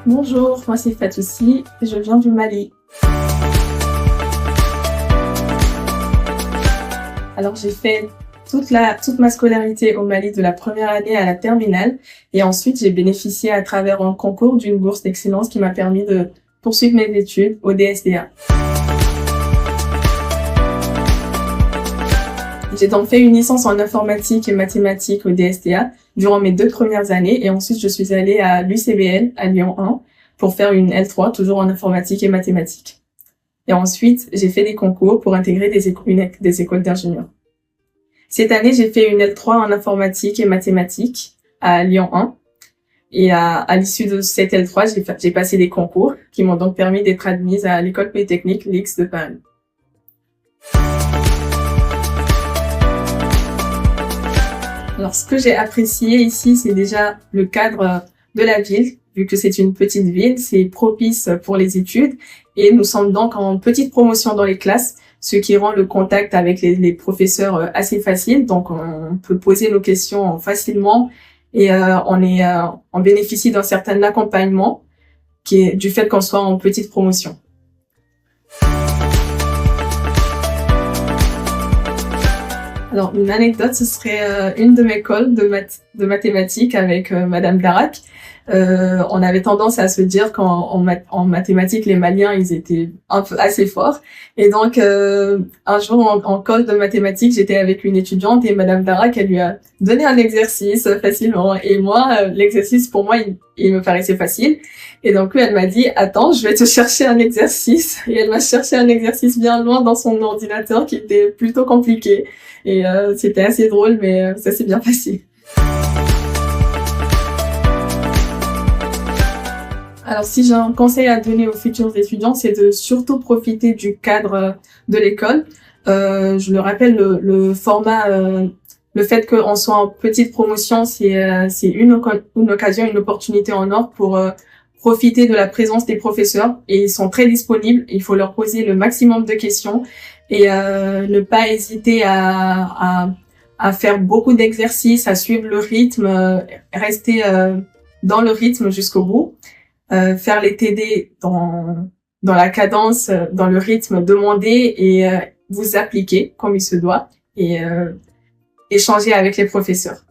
Bonjour, moi c'est Fatoussi, je viens du Mali. Alors j'ai fait toute ma scolarité au Mali de la première année à la terminale et ensuite j'ai bénéficié à travers un concours d'une bourse d'excellence qui m'a permis de poursuivre mes études au DSDA. J'ai donc fait une licence en informatique et mathématiques au DSDA durant mes 2 premières années et ensuite je suis allée à l'UCBL à Lyon 1 pour faire une L3 toujours en informatique et mathématiques. Et ensuite, j'ai fait des concours pour intégrer des écoles d'ingénieurs. Cette année, j'ai fait une L3 en informatique et mathématiques à Lyon 1 et à l'issue de cette L3, j'ai passé des concours qui m'ont donc permis d'être admise à l'école polytechnique l'X de Paris. Alors, ce que j'ai apprécié ici, c'est déjà le cadre de la ville. Vu que c'est une petite ville, c'est propice pour les études et nous sommes donc en petite promotion dans les classes, ce qui rend le contact avec les professeurs assez facile. Donc, on peut poser nos questions facilement et on bénéficie d'un certain accompagnement qui est du fait qu'on soit en petite promotion. Alors, une anecdote, ce serait une de mes cols de mathématiques avec Madame Darak. On avait tendance à se dire qu'en mathématiques, les Maliens, ils étaient un peu assez forts. Et donc, un jour, en colle de mathématiques, j'étais avec une étudiante et Madame Darak, elle lui a donné un exercice facilement. Et moi, l'exercice, pour moi, il me paraissait facile. Et donc, elle m'a dit, attends, je vais te chercher un exercice. Et elle m'a cherché un exercice bien loin dans son ordinateur qui était plutôt compliqué. Et c'était assez drôle, mais ça s'est bien passé. Alors, si j'ai un conseil à donner aux futurs étudiants, c'est de surtout profiter du cadre de l'école. Je le rappelle, le format, le fait qu'on soit en petite promotion, c'est une occasion, une opportunité en or pour profiter de la présence des professeurs. Et ils sont très disponibles. Il faut leur poser le maximum de questions et ne pas hésiter à faire beaucoup d'exercices, à suivre le rythme, rester dans le rythme jusqu'au bout. Faire les TD dans la cadence, dans le rythme demandé et vous appliquer comme il se doit et échanger avec les professeurs.